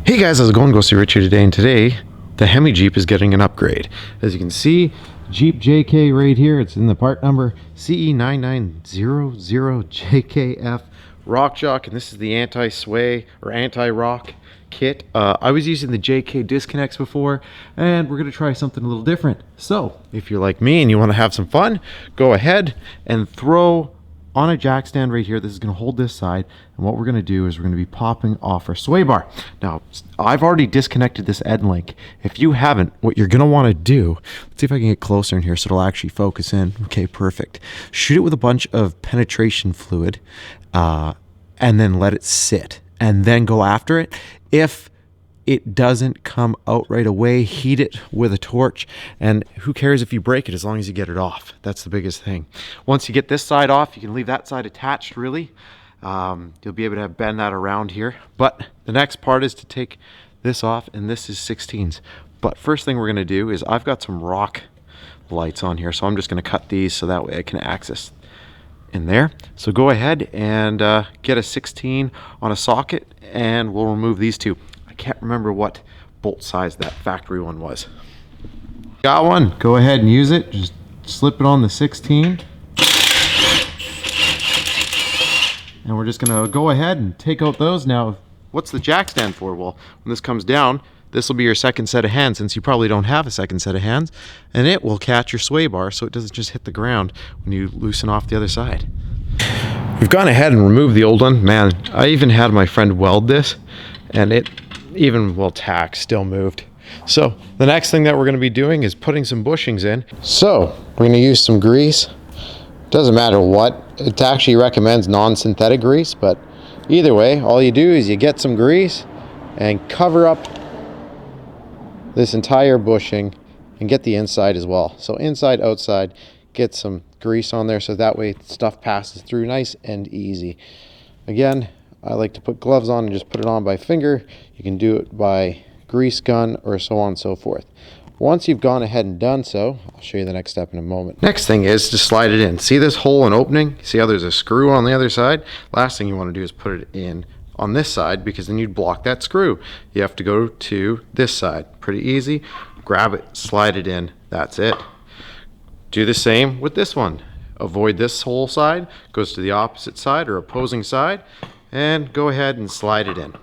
Hey guys, how's it going? Ghosty Rich here today, and today the Hemi Jeep is getting an upgrade. As you can see, Jeep JK right here, it's in the part number CE9900JKF Rock Jock, and this is the anti-sway or anti-rock kit. I was using the JK disconnects before, and we're going to try something a little different. So, if you're like me and you want to have some fun, go ahead and throw on a jack stand right here. This is going to hold this side, and what we're going to do is we're going to be popping off our sway bar. Now, I've already disconnected this end link. If you haven't, what you're going to want to do, let's see if I can get closer in here so it'll actually focus in. Okay, perfect. Shoot it with a bunch of penetration fluid, and then let it sit, and then go after it. If it doesn't come out right away, heat it with a torch, and who cares if you break it as long as you get it off. That's the biggest thing. Once you get this side off, you can leave that side attached, really. You'll be able to bend that around here. But the next part is to take this off, and this is 16s. But first thing we're gonna do is I've got some rock lights on here, so I'm just gonna cut these so that way I can access in there. So go ahead and get a 16 on a socket, and we'll remove these two. Can't remember what bolt size that factory one was. Got one, go ahead and use it. Just slip it on the 16, and we're just gonna go ahead and take out those. Now, what's the jack stand for? Well, when this comes down, this will be your second set of hands, since you probably don't have a second set of hands, and it will catch your sway bar so it doesn't just hit the ground when you loosen off the other side. We've gone ahead and removed the old one. Man, I even had my friend weld this, and it even, well, tack still moved. So the next thing that we're going to be doing is putting some bushings in. So we're going to use some grease. Doesn't matter what. It actually recommends non-synthetic grease, but either way, all you do is you get some grease and cover up this entire bushing and get the inside as well. So inside, outside, get some grease on there so that way stuff passes through nice and easy. Again, I like to put gloves on and just put it on by finger. You can do it by grease gun or so on and so forth. Once you've gone ahead and done so, I'll show you the next step in a moment. Next thing is to slide it in. See this hole and opening? See how there's a screw on the other side? Last thing you want to do is put it in on this side, because then you'd block that screw. You have to go to this side. Pretty easy. Grab it, slide it in. That's it. Do the same with this one. Avoid this whole side, goes to the opposite side or opposing side, and go ahead and slide it in.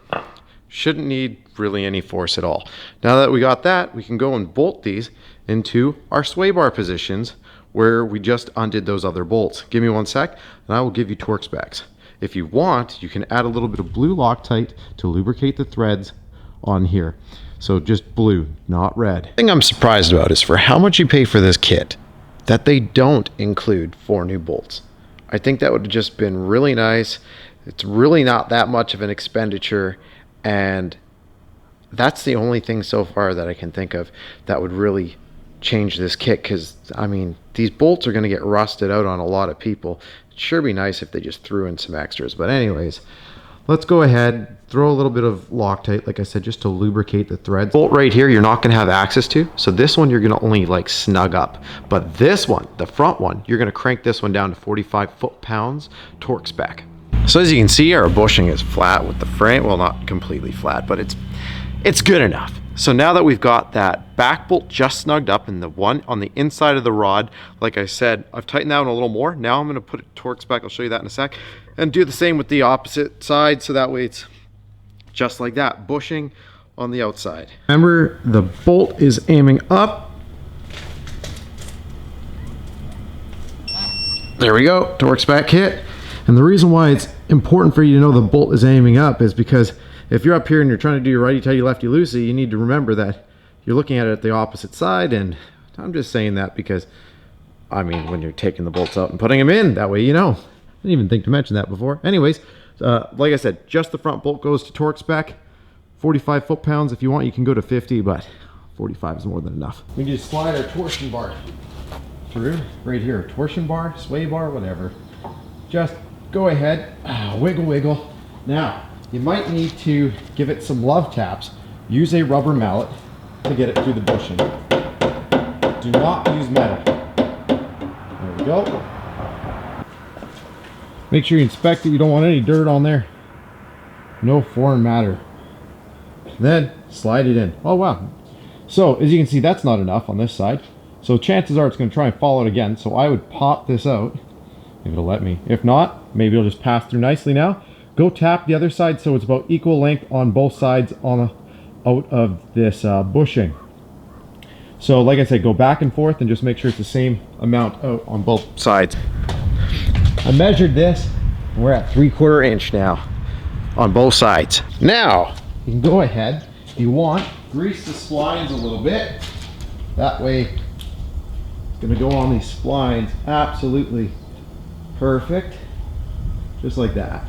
Shouldn't need really any force at all. Now that we got that, we can go and bolt these into our sway bar positions where we just undid those other bolts. Give me 1 sec and I will give you torque specs. If you want, you can add a little bit of blue Loctite to lubricate the threads on here. So just blue, not red. The thing I'm surprised about is for how much you pay for this kit, that they don't include 4 new bolts. I think that would have just been really nice. It's really not that much of an expenditure, and that's the only thing so far that I can think of that would really change this kit, because I mean, these bolts are going to get rusted out on a lot of people. It'd sure be nice if they just threw in some extras. But anyways, let's go ahead, throw a little bit of Loctite, like I said, just to lubricate the threads. Bolt right here you're not going to have access to, so this one you're going to only like snug up. But this one, the front one, you're going to crank this one down to 45 foot-pounds torque spec. So as you can see, our bushing is flat with the frame. Well, not completely flat, but it's good enough. So now that we've got that back bolt just snugged up and the one on the inside of the rod, like I said, I've tightened that one a little more. Now I'm going to put it torque spec. I'll show you that in a sec. And do the same with the opposite side, so that way it's just like that, bushing on the outside. Remember, the bolt is aiming up. There we go, torque spec hit. And the reason why it's important for you to know the bolt is aiming up is because if you're up here and you're trying to do your righty-tighty, lefty-loosey, you need to remember that you're looking at it at the opposite side. And I'm just saying that because, I mean, when you're taking the bolts out and putting them in, that way you know. I didn't even think to mention that before. Anyways, like I said, just the front bolt goes to torque spec, 45 foot-pounds. If you want, you can go to 50, but 45 is more than enough. We just slide our torsion bar through right here. Torsion bar, sway bar, whatever. Just go ahead, wiggle, wiggle. Now, you might need to give it some love taps. Use a rubber mallet to get it through the bushing. Do not use metal. There we go. Make sure you inspect it. You don't want any dirt on there. No foreign matter. then slide it in. Oh wow. So as you can see, that's not enough on this side. So chances are it's going to try and fall out again. So I would pop this out, if it'll let me. If not, maybe it'll just pass through nicely now. Go tap the other side so it's about equal length on both sides out of this bushing. So like I said, go back and forth and just make sure it's the same amount out on both sides. I measured this, and we're at 3/4 inch now on both sides. Now, you can go ahead, if you want, grease the splines a little bit. That way, it's gonna go on these splines absolutely perfect, just like that.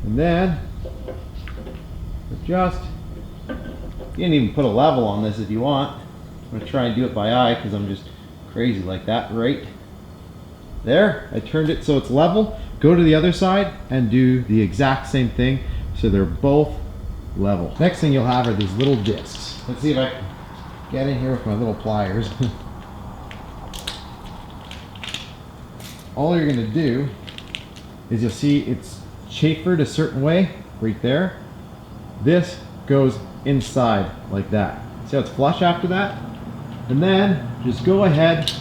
And then, adjust. You can even put a level on this if you want. I'm gonna try and do it by eye because I'm just crazy like that, right? There, I turned it so it's level. Go to the other side and do the exact same thing so they're both level. Next thing you'll have are these little discs. Let's see if I can get in here with my little pliers. All you're gonna do is you'll see it's chamfered a certain way right there. This goes inside like that. See how it's flush after that? And then just go ahead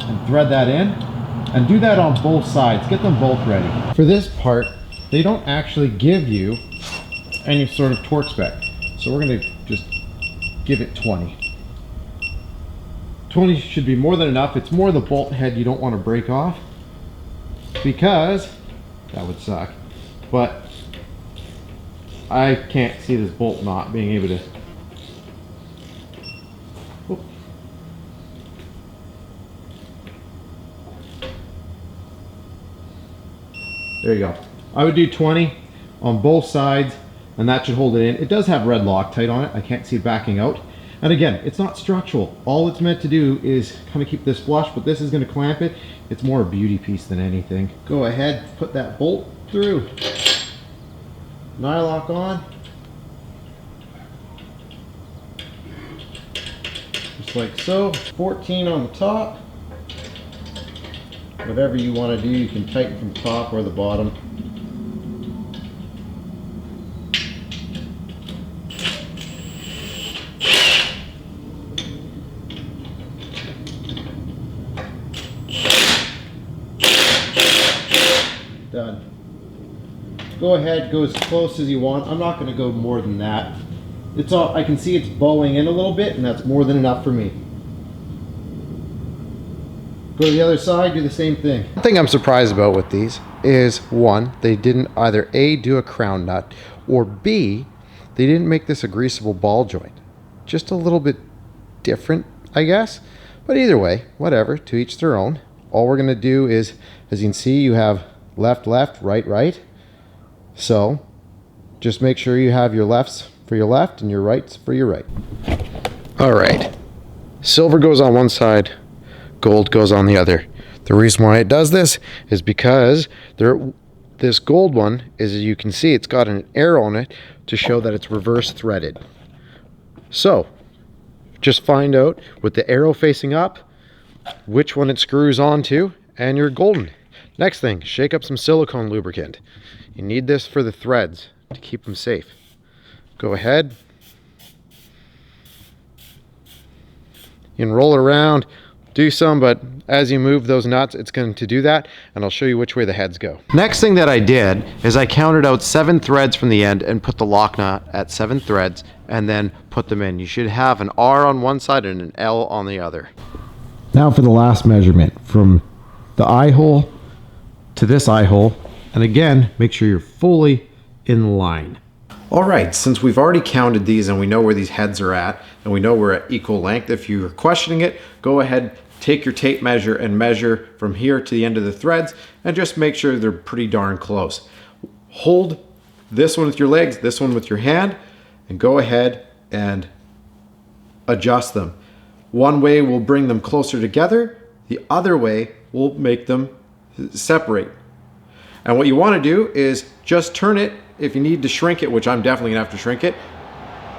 and thread that in, and do that on both sides. Get them both ready. For this part, they don't actually give you any sort of torque spec. So we're gonna just give it 20. 20 should be more than enough. It's more the bolt head you don't want to break off, because that would suck. But I can't see this bolt not being able to. Oop. There you go. I would do 20 on both sides, and that should hold it in. It does have red Loctite on it. I can't see it backing out. And again, it's not structural. All it's meant to do is kind of keep this flush, but this is going to clamp it. It's more a beauty piece than anything. Go ahead, put that bolt through. Nylock on. Just like so. 14 on the top. Whatever you want to do, you can tighten from the top or the bottom. Done. Go ahead, go as close as you want. I'm not going to go more than that. It's all, I can see it's bowing in a little bit, and that's more than enough for me. Go to the other side, do the same thing. One thing I'm surprised about with these is, one, they didn't either A, do a crown nut, or B, they didn't make this a greasable ball joint. Just a little bit different, I guess. But either way, whatever, to each their own. All we're going to do is, as you can see, you have left, left, right, right. So just make sure you have your lefts for your left and your rights for your right. All right, silver goes on one side, gold goes on the other. The reason why it does this is because this gold one is, as you can see, it's got an arrow on it to show that it's reverse threaded. So just find out with the arrow facing up which one it screws onto, and you're golden. Next thing, shake up some silicone lubricant. You need this for the threads to keep them safe. Go ahead. You can roll it around, do some, but as you move those nuts, it's going to do that, and I'll show you which way the heads go. Next thing that I did is I counted out 7 threads from the end and put the lock nut at 7 threads, and then put them in. You should have an R on one side and an L on the other. Now for the last measurement, from the eye hole to this eye hole, and again, make sure you're fully in line. All right, since we've already counted these and we know where these heads are at, and we know we're at equal length, if you're questioning it, go ahead, take your tape measure and measure from here to the end of the threads, and just make sure they're pretty darn close. Hold this one with your legs, this one with your hand, and go ahead and adjust them. One way will bring them closer together, the other way will make them separate. And what you want to do is just turn it. If you need to shrink it, which I'm definitely gonna have to shrink it,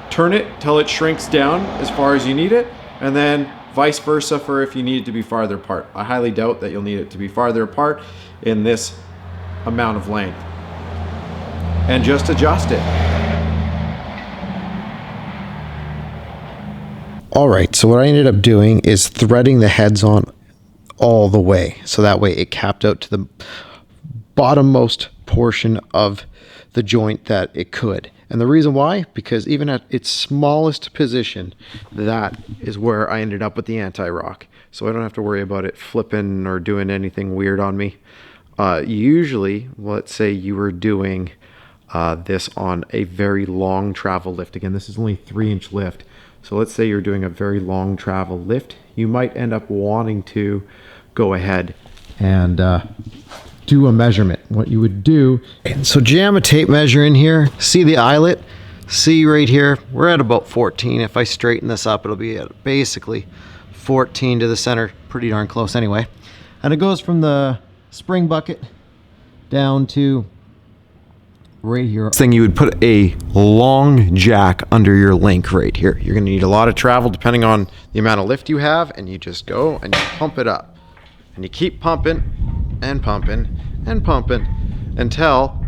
turn it till it shrinks down as far as you need it, and then vice versa for if you need it to be farther apart. I highly doubt that you'll need it to be farther apart in this amount of length. And just adjust it. All right, so what I ended up doing is threading the heads on all the way. So that way it capped out to the bottommost portion of the joint that it could. And the reason why, because even at its smallest position, that is where I ended up with the anti-rock. So I don't have to worry about it flipping or doing anything weird on me. Usually, let's say you were doing this on a very long travel lift. Again, this is only 3-inch lift. So let's say you're doing a very long travel lift. You might end up wanting to go ahead and do a measurement. What you would do, and so jam a tape measure in here, see the eyelet, see right here, we're at about 14. If I straighten this up, it'll be at basically 14 to the center, pretty darn close anyway. And it goes from the spring bucket down to right here. Thing, you would put a long jack under your link right here. You're going to need a lot of travel depending on the amount of lift you have, and you just go and you pump it up, and you keep pumping and pumping and pumping until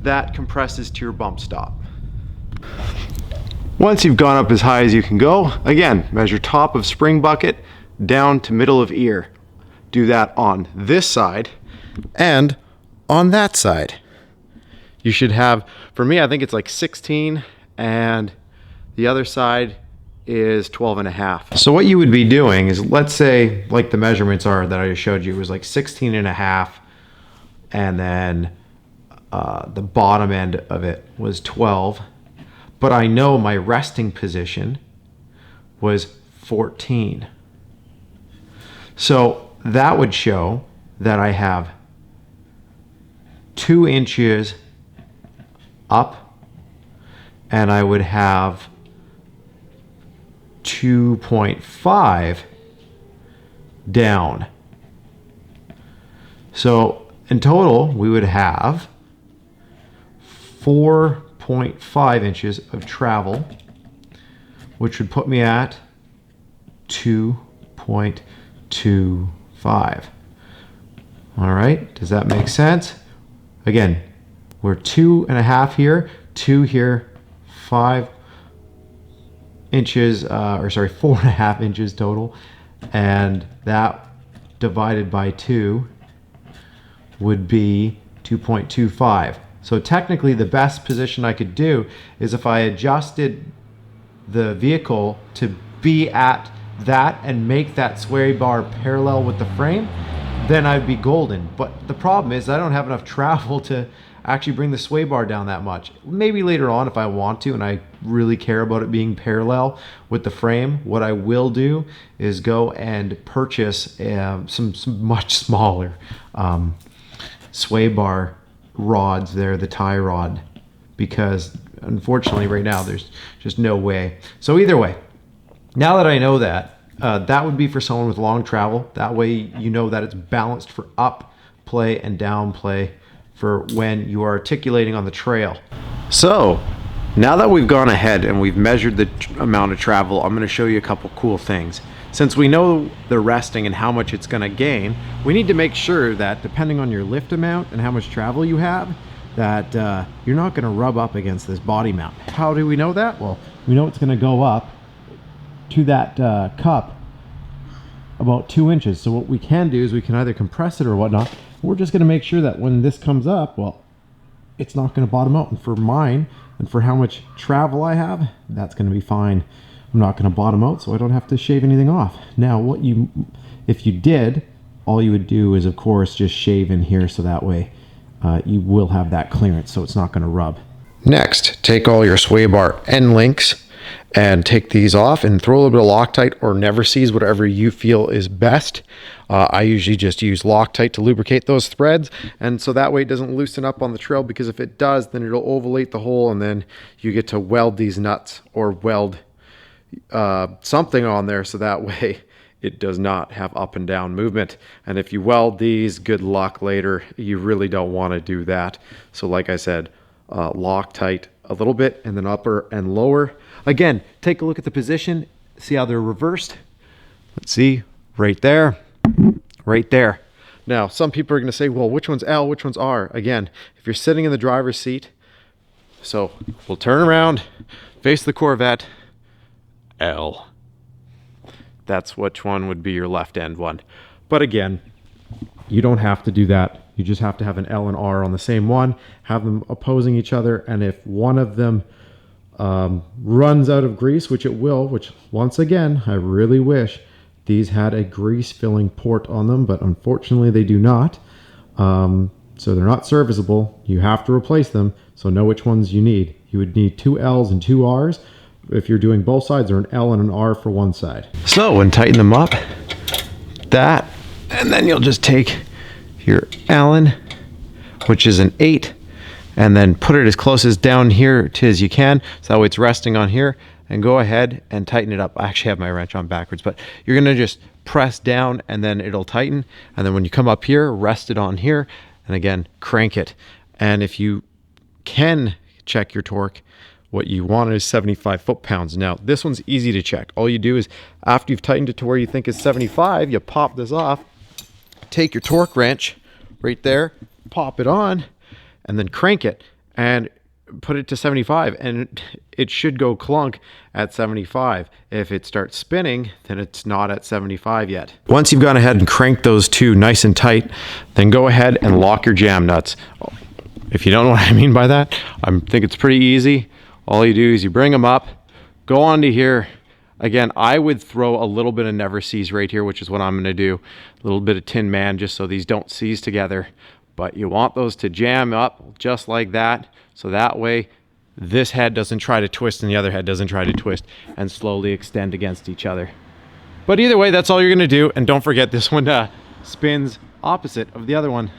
that compresses to your bump stop. Once you've gone up as high as you can go, again, measure top of spring bucket down to middle of ear. Do that on this side and on that side. You should have, for me, I think it's like 16, and the other side is 12.5. So what you would be doing is, let's say, like the measurements are that I just showed you, was like 16.5, and then the bottom end of it was 12. But I know my resting position was 14. So that would show that I have 2 inches up, and I would have 2.5 down. So in total, we would have 4.5 inches of travel, which would put me at 2.25. All right, does that make sense? Again, we're 2.5 here, 2 here, 5 inches, 4.5 inches total, and that divided by 2 would be 2.25. So technically the best position I could do is if I adjusted the vehicle to be at that and make that sway bar parallel with the frame, then I'd be golden. But the problem is I don't have enough travel to actually bring the sway bar down that much. Maybe later on if I want to and I really care about it being parallel with the frame, what I will do is go and purchase some much smaller sway bar rods there, the tie rod, because unfortunately right now there's just no way. So either way, now that I know that, that would be for someone with long travel. That way you know that it's balanced for up play and down play for when you are articulating on the trail. So now that we've gone ahead and we've measured the amount of travel, I'm going to show you a couple cool things. Since we know the resting and how much it's going to gain, we need to make sure that depending on your lift amount and how much travel you have, that you're not going to rub up against this body mount. How do we know that? Well, we know it's going to go up to that cup about 2 inches. So what we can do is we can either compress it or whatnot. We're just going to make sure that when this comes up, well, it's not going to bottom out. And for mine and for how much travel I have, that's going to be fine. I'm not going to bottom out, so I don't have to shave anything off. Now, if you did, all you would do is, of course, just shave in here, so that way you will have that clearance, so it's not going to rub. Next, take all your sway bar end links and take these off and throw a little bit of Loctite or Never Seas, whatever you feel is best. I usually just use Loctite to lubricate those threads, and so that way it doesn't loosen up on the trail, because if it does, then it'll ovulate the hole, and then you get to weld these nuts or weld something on there, so that way it does not have up and down movement. And if you weld these, good luck later. You really don't want to do that. So like I said, Loctite a little bit, and then upper and lower. Again, take a look at the position, see how they're reversed. Let's see, right there, right there. Now, some people are going to say, well, which one's L, which one's R? Again, if you're sitting in the driver's seat, so we'll turn around, face the Corvette, L. that's which one would be your left end one. But again, you don't have to do that. You just have to have an L and R on the same one, have them opposing each other, and if one of them runs out of grease, which it will, which once again, I really wish these had a grease filling port on them, but unfortunately they do not. So they're not serviceable. You have to replace them. So know which ones you need. You would need 2 L's and 2 R's. If you're doing both sides, or an L and an R for one side. So and tighten them up, that, and then you'll just take your Allen, which is an 8, and then put it as close as down here to as you can, so that way it's resting on here, and go ahead and tighten it up. I actually have my wrench on backwards, but you're gonna just press down and then it'll tighten, and then when you come up here, rest it on here, and again, crank it. And if you can check your torque, what you want is 75 foot-pounds. Now, this one's easy to check. All you do is, after you've tightened it to where you think is 75, you pop this off, take your torque wrench right there, pop it on, and then crank it and put it to 75, and it should go clunk at 75. If it starts spinning, then it's not at 75 yet. Once you've gone ahead and cranked those two nice and tight, then go ahead and lock your jam nuts. If you don't know what I mean by that, I think it's pretty easy. All you do is you bring them up, go onto here. Again, I would throw a little bit of never seize right here, which is what I'm gonna do. A little bit of Tin Man, just so these don't seize together. But you want those to jam up just like that, so that way this head doesn't try to twist and the other head doesn't try to twist and slowly extend against each other. But either way, that's all you're gonna do. And don't forget, this one spins opposite of the other one.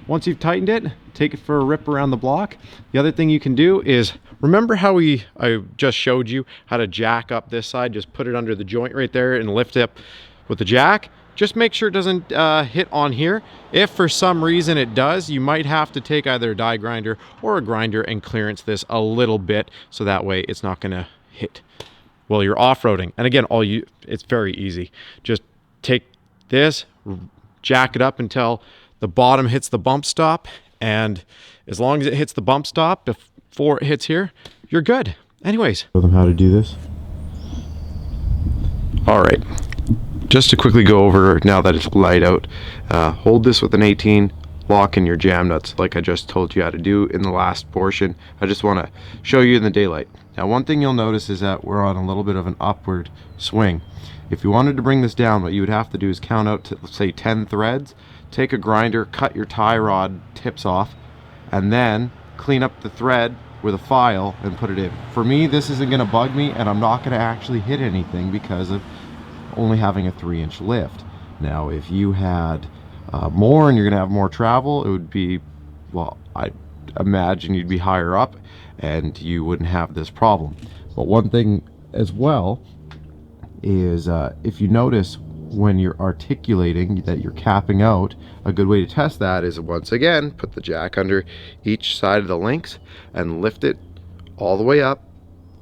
Once you've tightened it, take it for a rip around the block. The other thing you can do is, remember how I just showed you how to jack up this side? Just put it under the joint right there and lift it up with the jack. Just make sure it doesn't hit on here. If for some reason it does, you might have to take either a die grinder or a grinder and clearance this a little bit, so that way it's not gonna hit while you're off-roading. And again, it's very easy. Just take this, jack it up until the bottom hits the bump stop, and as long as it hits the bump stop before it hits here, you're good. Anyways, show them how to do this. All right, just to quickly go over now that it's light out, hold this with an 18, lock in your jam nuts like I just told you how to do in the last portion. I just want to show you in the daylight. Now, one thing you'll notice is that we're on a little bit of an upward swing. If you wanted to bring this down, what you would have to do is count out to, let's say, 10 threads, take a grinder, cut your tie rod tips off, and then clean up the thread with a file and put it in. For me, this isn't going to bug me, and I'm not going to actually hit anything because of only having a 3-inch lift. Now, if you had more and you're going to have more travel, it would be, well, I imagine you'd be higher up and you wouldn't have this problem. But one thing as well is if you notice when you're articulating that you're capping out, a good way to test that is, once again, put the jack under each side of the links and lift it all the way up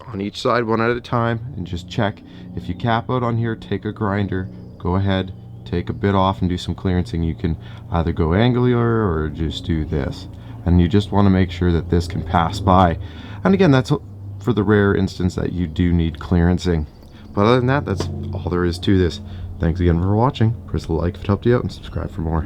on each side one at a time, and just check. If you cap out on here, take a grinder, go ahead, take a bit off and do some clearancing. You can either go angular or just do this, and you just want to make sure that this can pass by. And again, that's for the rare instance that you do need clearancing. But other than that, that's all there is to this. Thanks again for watching. Press the like if it helped you out, and subscribe for more.